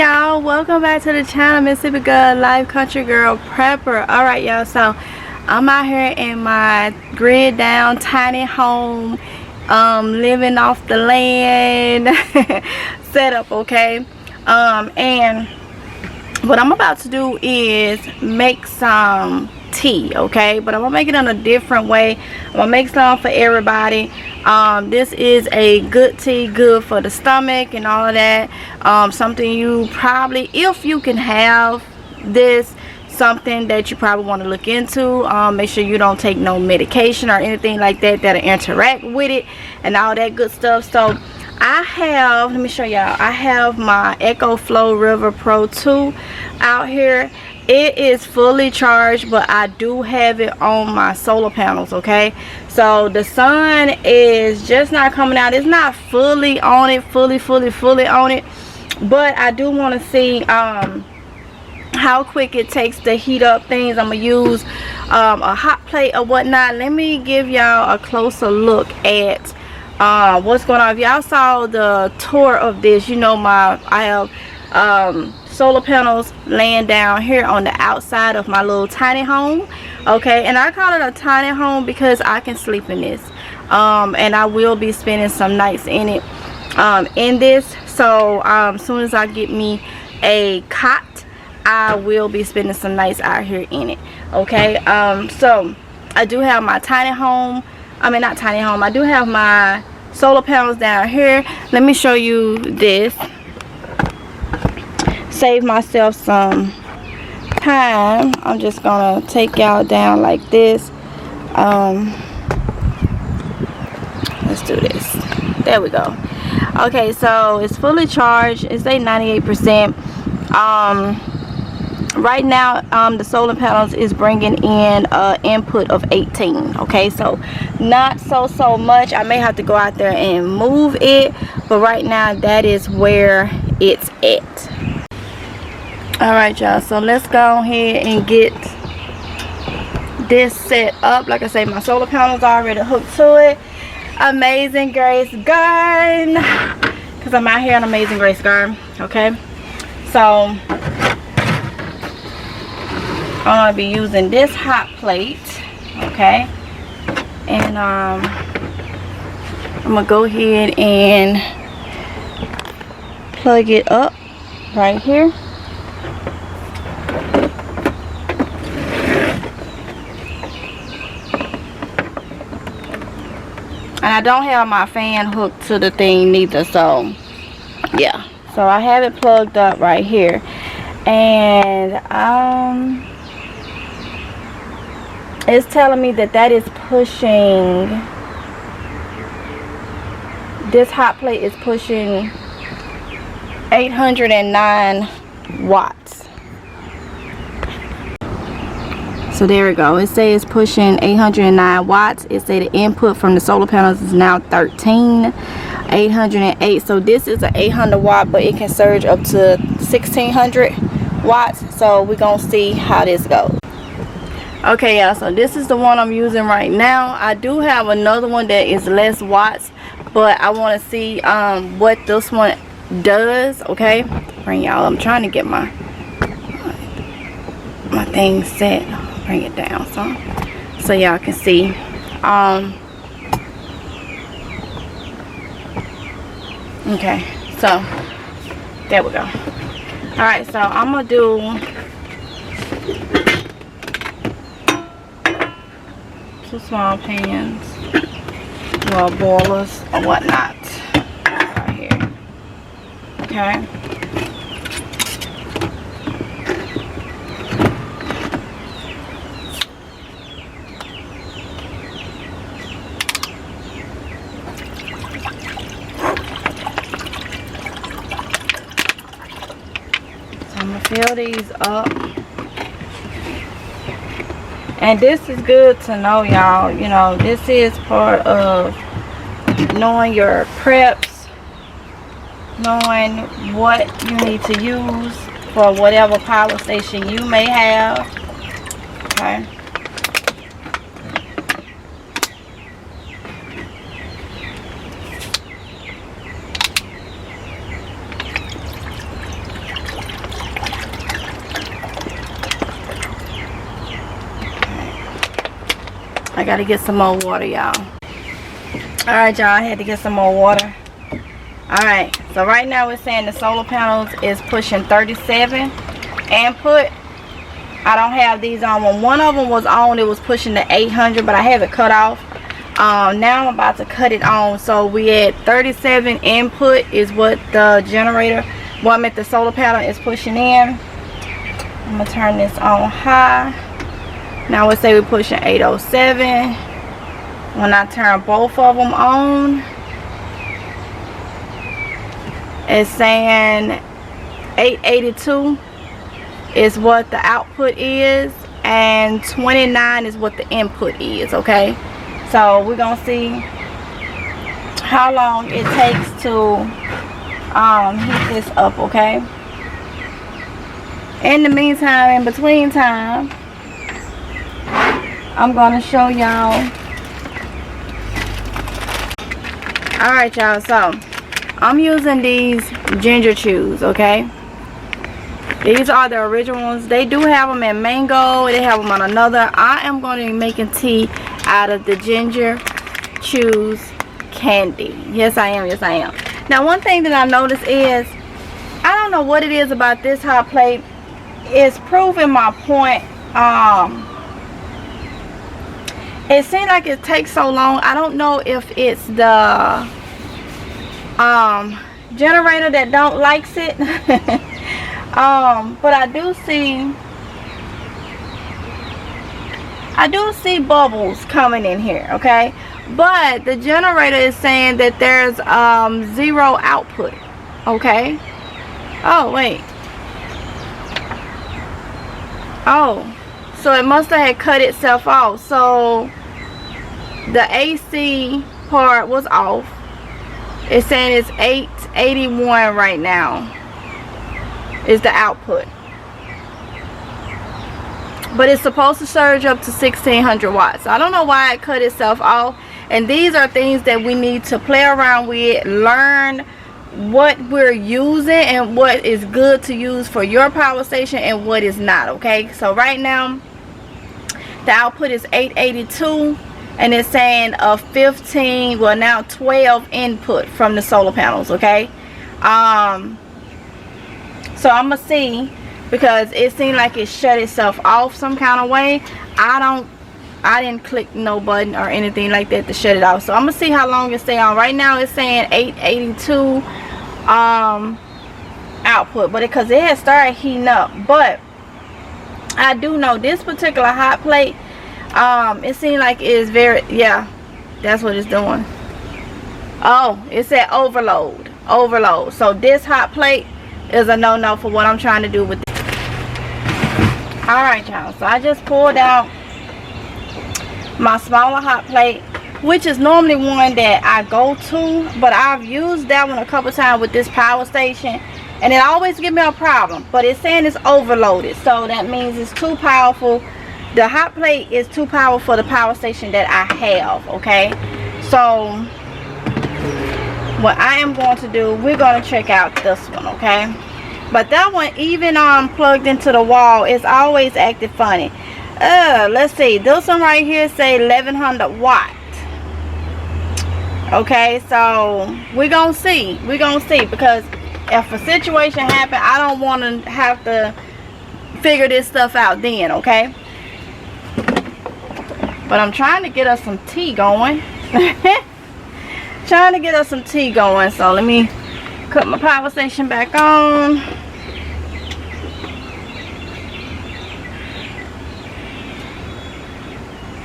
y'all, welcome back to the channel. Mississippi Girl Life Country Girl Prepper. Alright y'all, so I'm out here in my grid down tiny home, living off the land setup, okay? And what I'm about to do is make some tea, okay? But I'm gonna make it in a different way. I'm gonna make some for everybody. This is a good tea, good for the stomach and all of that. Something you probably, if you can have this, something that you probably want to look into. Make sure you don't take no medication or anything like that that'll interact with it and all that good stuff. So I have, let me show y'all, I have my Echo Flow River Pro 2 out here. It is fully charged, but I do have it on my solar panels, okay? So the sun is just not coming out. It's not fully on it, fully on it, but I do want to see how quick it takes to heat up things. I'm gonna use a hot plate or whatnot. Let me give y'all a closer look at what's going on. If y'all saw the tour of this, you know I have solar panels laying down here on the outside of my little tiny home, okay? And I call it a tiny home because I can sleep in this, and I will be spending some nights in it, in this. So as soon as I get me a cot, I will be spending some nights out here in it, okay? So I do have my tiny home, I mean not tiny home, I do have my solar panels down here. Let me show you this. Save myself some time. I'm just gonna take y'all down like this. Let's do this. There we go. Okay, so it's fully charged. It's a 98%. Right now the solar panels is bringing in input of 18, okay? So not so much. I may have to go out there and move it, but right now that is where it's at. Alright y'all, so let's go ahead and get this set up. Like I say, my solar panels are already hooked to it. Amazing Grace Garden, because I'm out here in Amazing Grace Garden, okay? So I'm going to be using this hot plate, okay? And I'm going to go ahead and plug it up right here. And I don't have my fan hooked to the thing neither, so yeah. So I have it plugged up right here. And it's telling me that is pushing, this hot plate is pushing 809 watts. So there we go. It says pushing 809 watts. It says the input from the solar panels is now 808. So this is an 800 watt, but it can surge up to 1600 watts. So we're gonna see how this goes. Okay y'all, so this is the one I'm using right now. I do have another one that is less watts, but I want to see what this one does, okay? Bring y'all, I'm trying to get my thing set. Bring it down so y'all can see. Okay, so there we go. All right, so I'm gonna do two small pans, or boilers or whatnot right here, okay? I'm gonna fill these up, and this is good to know, y'all. You know, this is part of knowing your preps, knowing what you need to use for whatever power station you may have, okay? I gotta get some more water, y'all. Alright, y'all, I had to get some more water. Alright, so right now we're saying the solar panels is pushing 37 input. I don't have these on. When one of them was on, it was pushing to 800, but I have it cut off. Now I'm about to cut it on. So we at 37 input is what the generator, the solar panel is pushing in. I'm gonna turn this on high. Now let's say we're pushing 807. When I turn both of them on, it's saying 882 is what the output is, and 29 is what the input is. Okay, so we're gonna see how long it takes to heat this up. Okay, in the meantime, in between time, I'm gonna show y'all. Alright, y'all, so I'm using these ginger chews. Okay, these are the original ones. They do have them in mango. They have them on another. I am going to be making tea out of the ginger chews candy. Yes, I am. Yes, I am. Now, one thing that I noticed is, I don't know what it is about this hot plate. It's proving my point. It seems like it takes so long. I don't know if it's the generator that don't likes it. But I do see bubbles coming in here. Okay, but the generator is saying that there's 0 output. Okay, oh wait, oh, so it must have had cut itself off. So the AC part was off. It's saying it's 881 right now is the output, but it's supposed to surge up to 1600 watts. I don't know why it cut itself off, and these are things that we need to play around with, learn what we're using and what is good to use for your power station and what is not. Okay, so right now the output is 882, and it's saying 15, well now 12 input from the solar panels. Okay, so I'm gonna see, because it seemed like it shut itself off some kind of way. I didn't click no button or anything like that to shut it off. So I'm gonna see how long it stay on. Right now it's saying 882 output, but because it has started heating up. But I do know this particular hot plate, it seems like it is very, yeah, that's what it's doing. Oh, it said overload. So this hot plate is a no-no for what I'm trying to do with this. Alright, y'all, so I just pulled out my smaller hot plate, which is normally one that I go to, but I've used that one a couple times with this power station, and it always gives me a problem. But it's saying it's overloaded, so that means it's too powerful. The hot plate is too powerful for the power station that I have. Okay, so what I am going to do, we're going to check out this one. Okay, but that one, even plugged into the wall, it's always acting funny. Let's see, this one right here say 1100 watt. Okay, so we're gonna see, because if a situation happen, I don't want to have to figure this stuff out then. Okay, but I'm trying to get us some tea going. So let me cut my power station back on.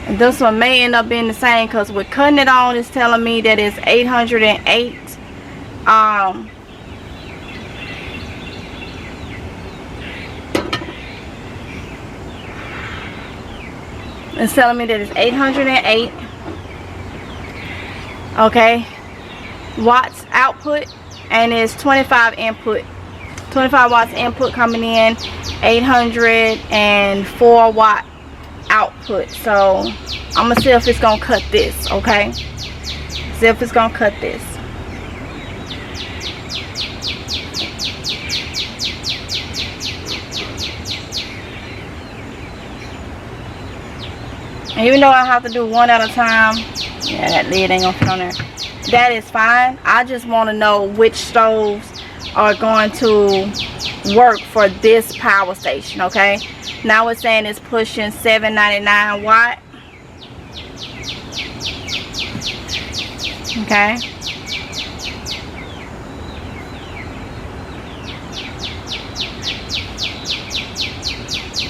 And this one may end up being the same, because with cutting it on, it's telling me that it's 808. It's telling me that it's 808. Okay, watts output, and it's 25 input, 25 watts input coming in, 804 watt output. So I'm gonna see if it's gonna cut this. Okay, see if it's gonna cut this. Even though I have to do one at a time, yeah, that lid ain't gonna fit on there. That is fine. I just want to know which stoves are going to work for this power station, okay? Now it's saying it's pushing 799 watt. Okay.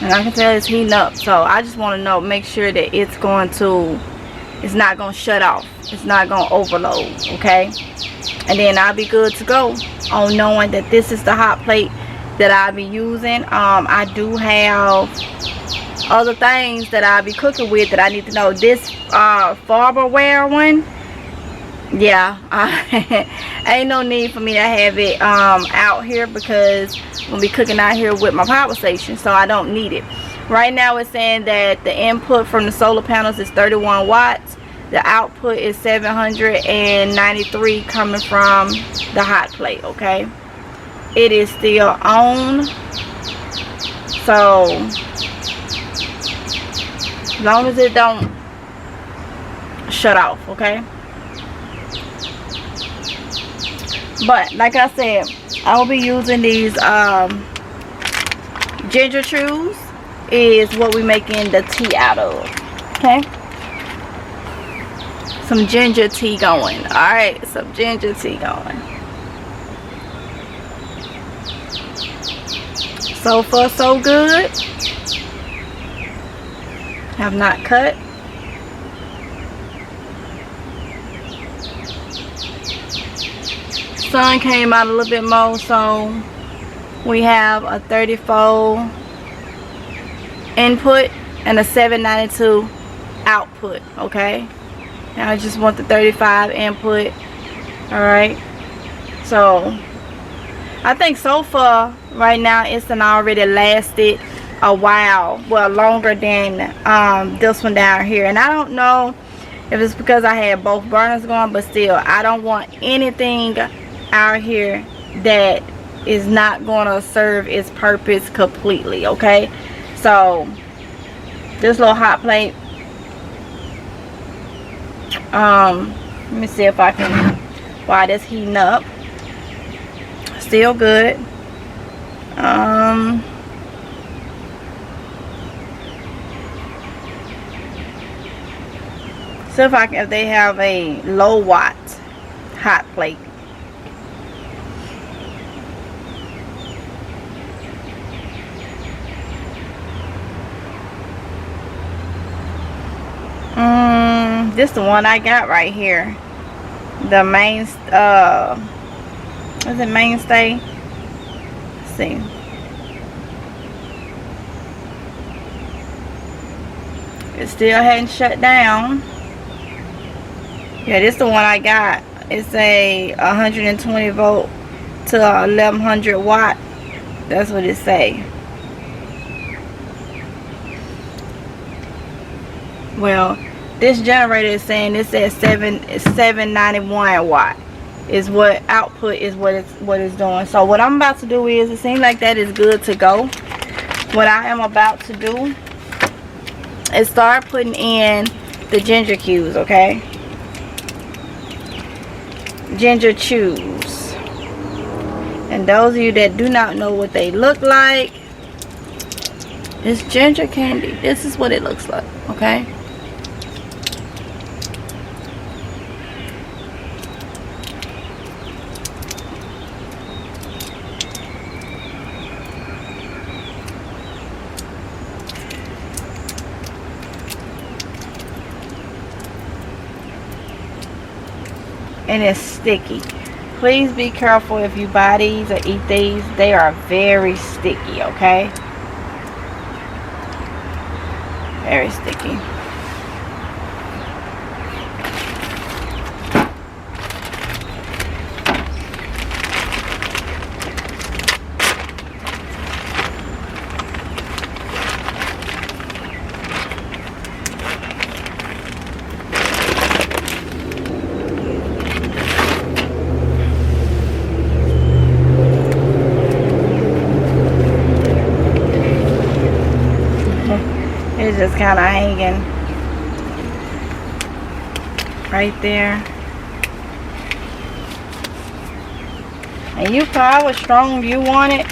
And I can tell it's heating up, so I just want to know, make sure that it's not going to shut off. It's not going to overload, okay? And then I'll be good to go on knowing that this is the hot plate that I'll be using. I do have other things that I'll be cooking with that I need to know. This Farberware one, yeah, ain't no need for me to have it out here, because I'm gonna be cooking out here with my power station, so I don't need it. Right now it's saying that the input from the solar panels is 31 watts. The output is 793 coming from the hot plate, okay? It is still on, so as long as it don't shut off, okay? But like I said, I will be using these ginger chews, is what we making the tea out of, okay? Some ginger tea going. All right, some ginger tea going. So far so good. Have not cut. Sun came out a little bit more, so we have a 34 input and a 792 output, okay? Now I just want the 35 input. All right, so I think so far right now it's done already lasted a while, well, longer than this one down here. And I don't know if it's because I had both burners going, but still, I don't want anything out here that is not going to serve its purpose completely, okay? So this little hot plate, let me see if I can, while this heating up, still good. See if they have a low watt hot plate. This is the one I got right here. The main, is it mainstay? Let's see. It still hadn't shut down. Yeah, this is the one I got. It's a 120 volt to 1100 watt. That's what it say. Well, this generator is saying it's at 791 watt. Is what output is what it's doing. So what I'm about to do is, it seems like that is good to go. What I am about to do is start putting in the ginger cubes, okay? Ginger chews. And those of you that do not know what they look like, it's ginger candy. This is what it looks like, okay? And it's sticky. Please be careful if you buy these or eat these. They are very sticky, okay? Very sticky. It's just kind of hanging. right there. And you put how strong you want it.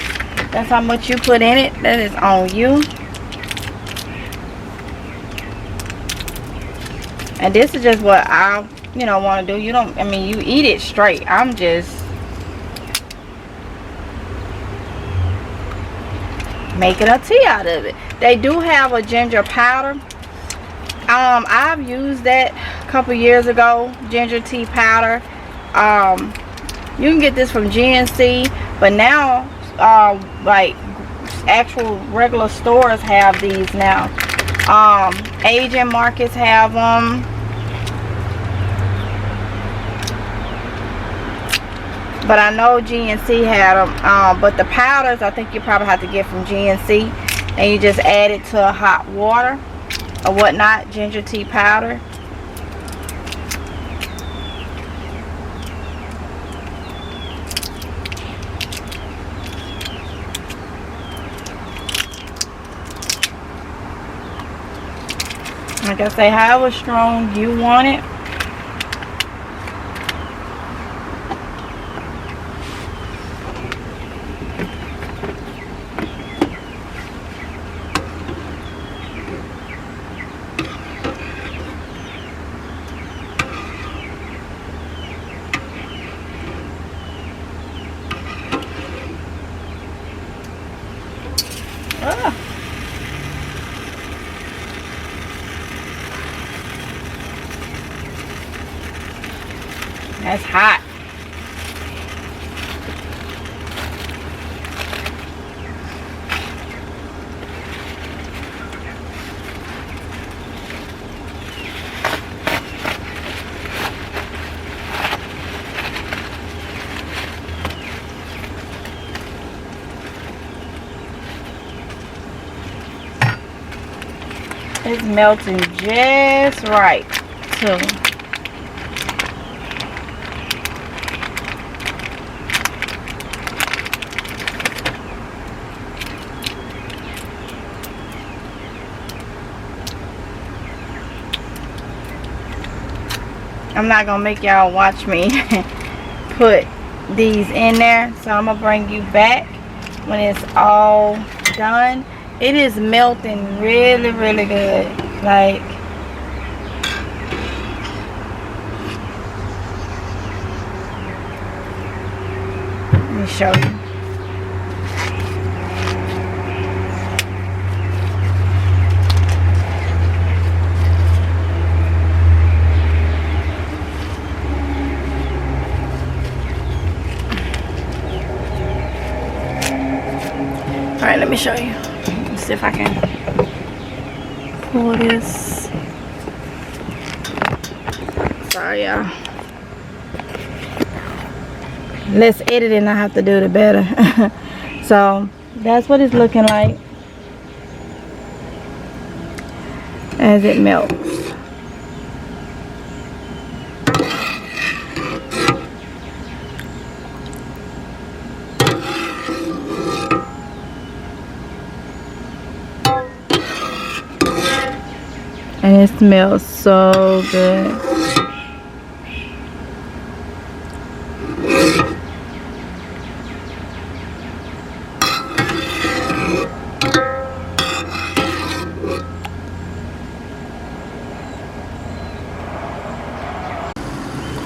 That's how much you put in it. That is on you. And this is just what I, want to do. You don't, I mean, you eat it straight. I'm just making a tea out of it. They do have a ginger powder. I've used that a couple years ago, ginger tea powder. You can get this from GNC, but now like actual regular stores have these now. Asian markets have them. But I know GNC had them. But the powders, I think you probably have to get from GNC. And you just add it to hot water or whatnot. Ginger tea powder. Like I say, however strong you want it. That's hot. It's melting just right too. I'm not gonna make y'all watch me put these in there, so I'm gonna bring you back when it's all done. It is melting really, really good. Like, let me show you. Alright, let me show you. Let's see if I can pull this. Sorry, y'all. Less editing I have to do, the better. So, that's what it's looking like as it melts. And it smells so good.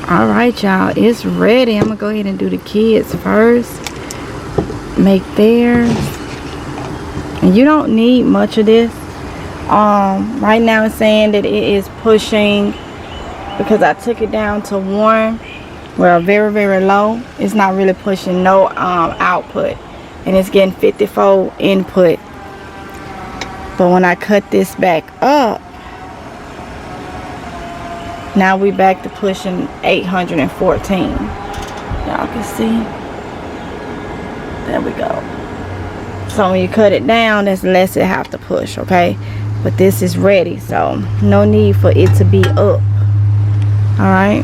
Alright, y'all, it's ready. I'm gonna go ahead and do the kids first. Make theirs. And you don't need much of this. Right now it's saying that it is pushing, because I took it down to 1, well, very, very low. It's not really pushing no output, and it's getting 54 input. But when I cut this back up, now we back to pushing 814. Y'all can see. There we go. So when you cut it down, that's less it have to push, okay? But this is ready, so no need for it to be up. Alright.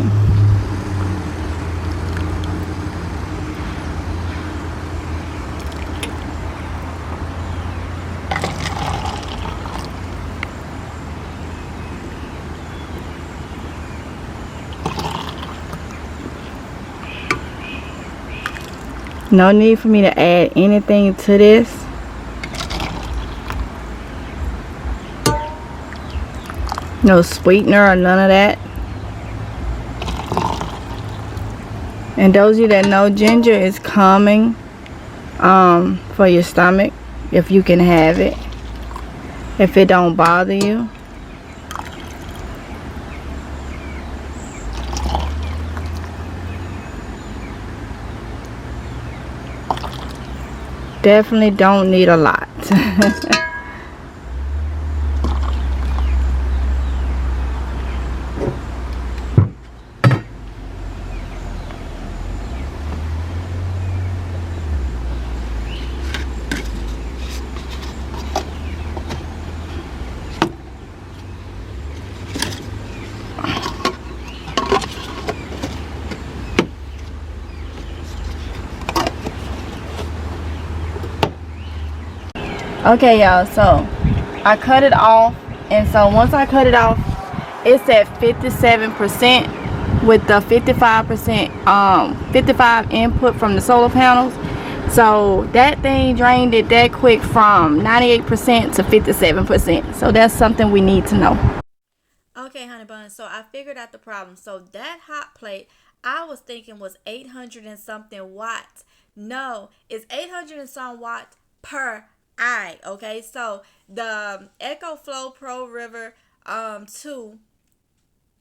No need for me to add anything to this. No sweetener or none of that. And those of you that know, ginger is calming for your stomach, if you can have it, if it don't bother you. Definitely don't need a lot. Okay, y'all, so I cut it off, and so once I cut it off, it's at 57% with the 55 input from the solar panels. So that thing drained it that quick from 98% to 57%. So that's something we need to know. Okay, honey bun, so I figured out the problem. So that hot plate, I was thinking was 800 and something watts. No, it's 800 and some watts per eye. Okay, so the EcoFlow Pro River 2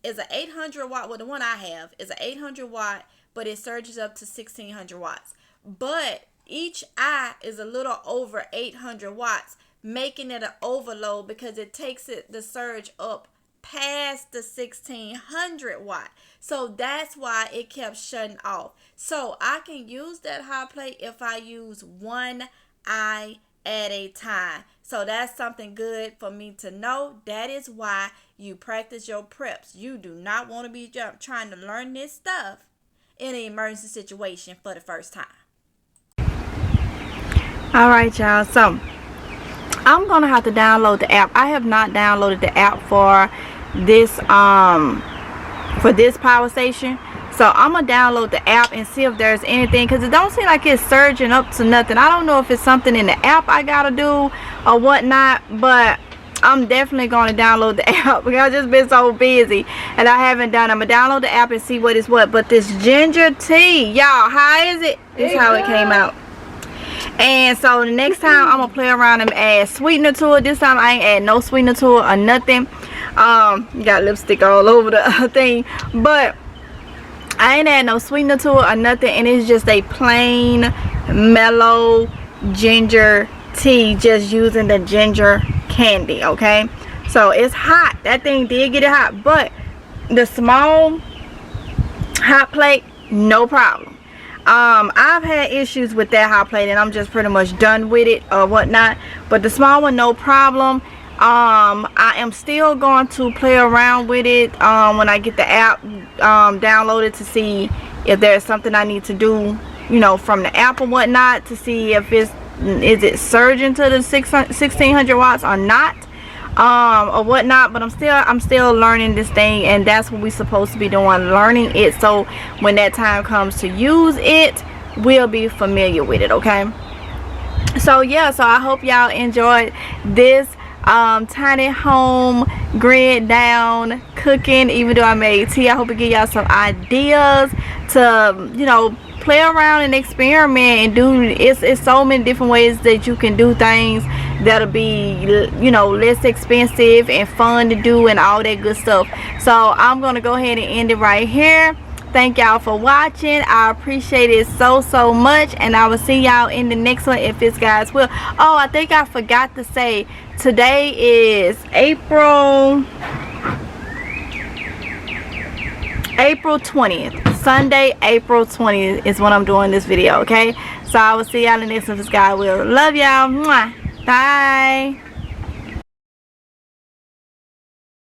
is an 800 watt. Well, the one I have is an 800 watt, but it surges up to 1600 watts. But each eye is a little over 800 watts, making it an overload because it takes the surge up past the 1600 watt. So that's why it kept shutting off. So I can use that hot plate if I use one eye at a time. So that's something good for me to know. That is why you practice your preps. You do not want to be trying to learn this stuff in an emergency situation for the first time. All right, y'all, so I'm gonna have to download the app. I have not downloaded the app for this power station. So I'm gonna download the app and see if there's anything, because it don't seem like it's surging up to nothing. I don't know if it's something in the app I gotta do or whatnot, but I'm definitely gonna download the app because I've just been so busy and I haven't done. I'm gonna download the app and see what is what. But this ginger tea, y'all, how is it? This is how it came out. And so the next time I'm gonna play around and add sweetener to it. This time I ain't add no sweetener to it or nothing. Got lipstick all over the thing, but I ain't add no sweetener to it or nothing, and it's just a plain mellow ginger tea, just using the ginger candy. Okay, so it's hot. That thing did get it hot, but the small hot plate, no problem. I've had issues with that hot plate and I'm just pretty much done with it or whatnot, but the small one, no problem. I am still going to play around with it when I get the app downloaded to see if there's something I need to do, you know, from the app or whatnot, to see if is it surging to the 1600 watts or not, or whatnot. But I'm still learning this thing, and that's what we're supposed to be doing, learning it, so when that time comes to use it, we'll be familiar with it. Okay, so yeah, so I hope y'all enjoyed this tiny home grid down cooking. Even though I made tea, I hope it give y'all some ideas to, you know, play around and experiment and do. It's so many different ways that you can do things that'll be, you know, less expensive and fun to do and all that good stuff. So I'm gonna go ahead and end it right here. Thank y'all for watching. I appreciate it so much, and I will see y'all in the next one if it's God's will. Oh, I think I forgot to say, today is April 20th. Sunday, April 20th is when I'm doing this video. Okay, so I will see y'all in the next one if it's God's will. Love y'all. Mwah. Bye.